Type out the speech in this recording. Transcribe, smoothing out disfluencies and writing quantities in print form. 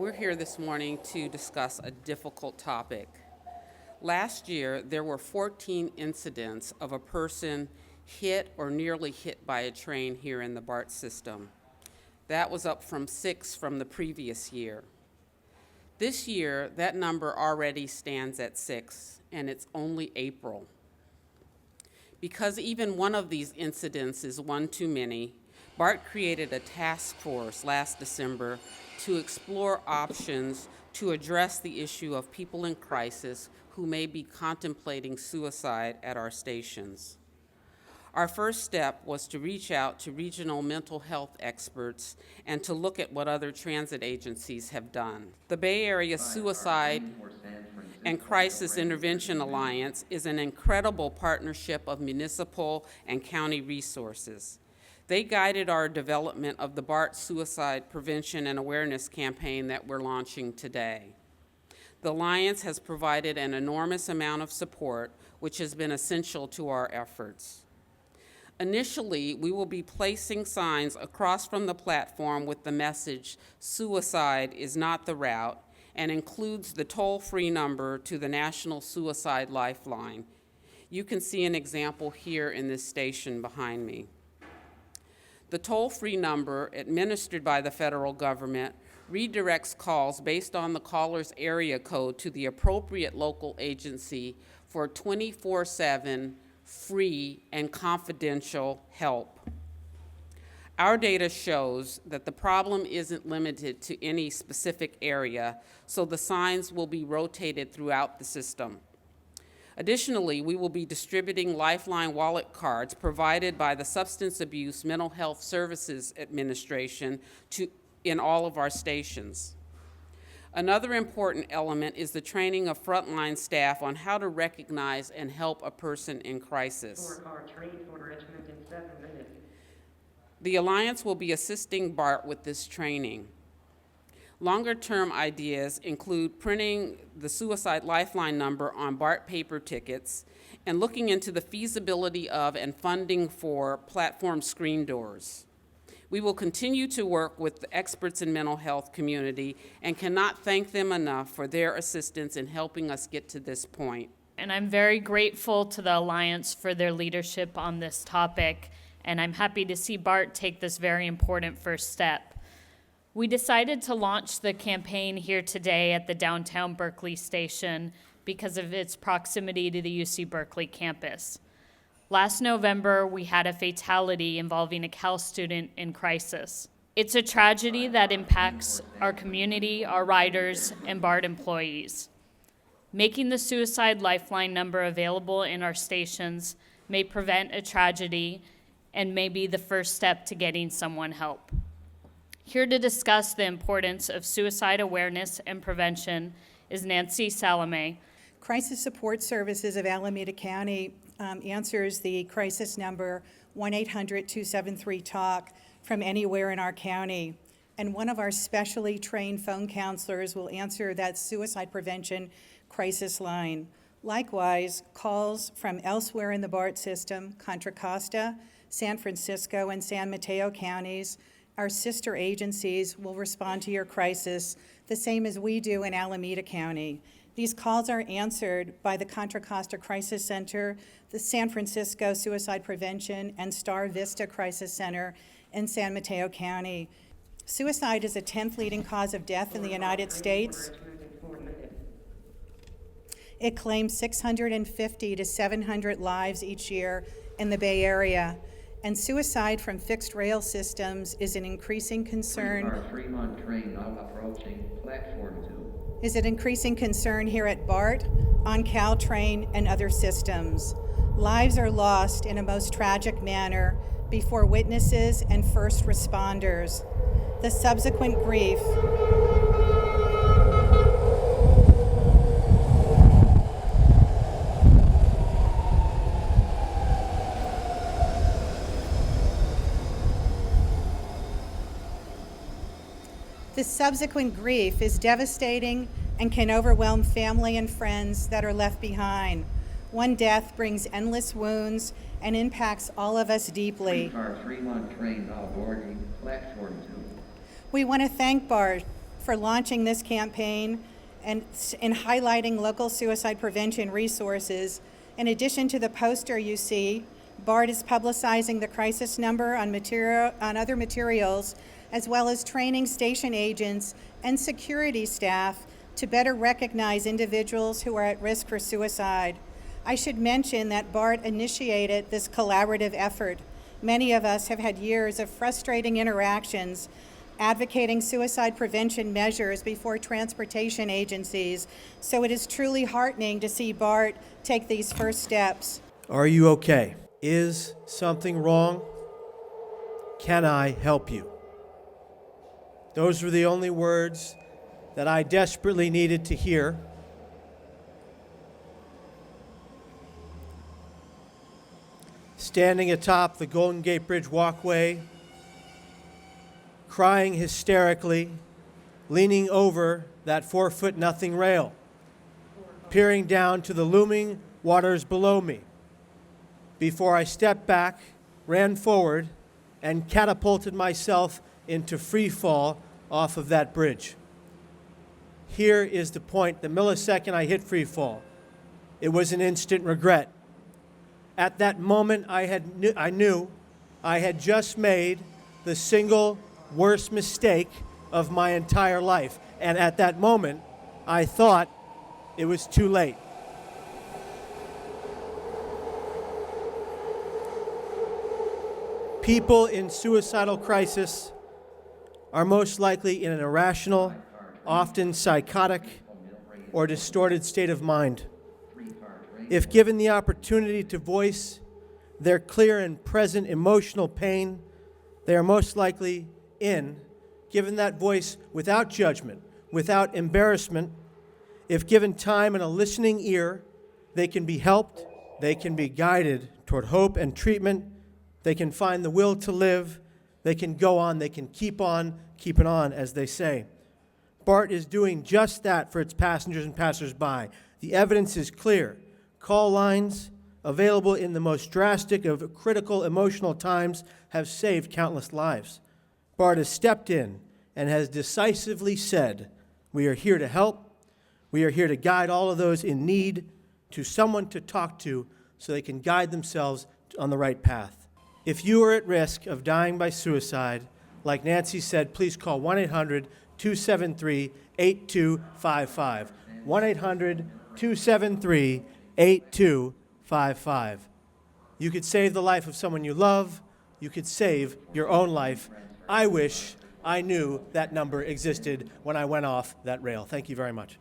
We're here this morning to discuss a difficult topic. Last year, there were 14 incidents of a person hit or nearly hit by a train here in the BART system. That was up from 6 from the previous year. This year, that number already stands at 6, and it's only April. Because even one of these incidents is one too many, BART created a task force last December to explore options to address the issue of people in crisis who may be contemplating suicide at our stations. Our first step was to reach out to regional mental health experts and to look at what other transit agencies have done. The Bay Area Suicide and Crisis Intervention Alliance is an incredible partnership of municipal and county resources. They guided our development of the BART Suicide Prevention and Awareness campaign that we're launching today. The Alliance has provided an enormous amount of support, which has been essential to our efforts. Initially, we will be placing signs across from the platform with the message, "Suicide is not the route," and includes the toll-free number to the National Suicide Lifeline. You can see an example here in this station behind me. The toll-free number, administered by the federal government, redirects calls based on the caller's area code to the appropriate local agency for 24/7 free and confidential help. Our data shows that the problem isn't limited to any specific area, so the signs will be rotated throughout the system. Additionally, we will be distributing Lifeline wallet cards provided by the Substance Abuse Mental Health Services Administration in all of our stations. Another important element is the training of frontline staff on how to recognize and help a person in crisis. The Alliance will be assisting BART with this training. Longer-term ideas include printing the Suicide Lifeline number on BART paper tickets and looking into the feasibility of and funding for platform screen doors. We will continue to work with the experts in mental health community and cannot thank them enough for their assistance in helping us get to this point. And I'm very grateful to the Alliance for their leadership on this topic, and I'm happy to see BART take this very important first step. We decided to launch the campaign here today at the downtown Berkeley station because of its proximity to the UC Berkeley campus. Last November, we had a fatality involving a Cal student in crisis. It's a tragedy that impacts our community, our riders, and BART employees. Making the Suicide Lifeline number available in our stations may prevent a tragedy and may be the first step to getting someone help. Here to discuss the importance of suicide awareness and prevention is Nancy Salome. Crisis Support Services of Alameda County answers the crisis number 1-800-273-TALK from anywhere in our county. And one of our specially trained phone counselors will answer that suicide prevention crisis line. Likewise, calls from elsewhere in the BART system, Contra Costa, San Francisco, and San Mateo counties, our sister agencies will respond to your crisis the same as we do in Alameda County. These calls are answered by the Contra Costa Crisis Center, the San Francisco Suicide Prevention, and Star Vista Crisis Center in San Mateo County. Suicide is the 10th leading cause of death in the United States. It claims 650 to 700 lives each year in the Bay Area. And suicide from fixed rail systems is an increasing concern. Our Fremont train now approaching platform 2. Is an increasing concern here at BART, on Caltrain, and other systems. Lives are lost in a most tragic manner before witnesses and first responders. The subsequent grief is devastating and can overwhelm family and friends that are left behind. One death brings endless wounds and impacts all of us deeply. Our Fremont train now boarding platform 2. We want to thank BART for launching this campaign and highlighting local suicide prevention resources. In addition to the poster you see, BART is publicizing the crisis number on other materials, as well as training station agents and security staff to better recognize individuals who are at risk for suicide. I should mention that BART initiated this collaborative effort. Many of us have had years of frustrating interactions advocating suicide prevention measures before transportation agencies, so it is truly heartening to see BART take these first steps. Are you okay? Is something wrong? Can I help you? Those were the only words that I desperately needed to hear. Standing atop the Golden Gate Bridge walkway, crying hysterically, leaning over that 4-foot-nothing rail, peering down to the looming waters below me, before I stepped back, ran forward, and catapulted myself into free fall off of that bridge. Here is the point, the millisecond I hit free fall. It was an instant regret. At that moment, I knew I had just made the single worst mistake of my entire life. And at that moment, I thought it was too late. People in suicidal crisis are most likely in an irrational, often psychotic, or distorted state of mind. If given the opportunity to voice their clear and present emotional pain, they are most likely given that voice without judgment, without embarrassment. If given time and a listening ear, they can be helped, they can be guided toward hope and treatment, they can find the will to live, they can go on, they can keep on, keeping on, as they say. BART is doing just that for its passengers and passersby. The evidence is clear. Call lines available in the most drastic of critical emotional times have saved countless lives. BART has stepped in and has decisively said, we are here to help. We are here to guide all of those in need to someone to talk to so they can guide themselves on the right path. If you are at risk of dying by suicide, like Nancy said, please call 1-800-273-8255. 1-800-273-8255. You could save the life of someone you love. You could save your own life. I wish I knew that number existed when I went off that rail. Thank you very much.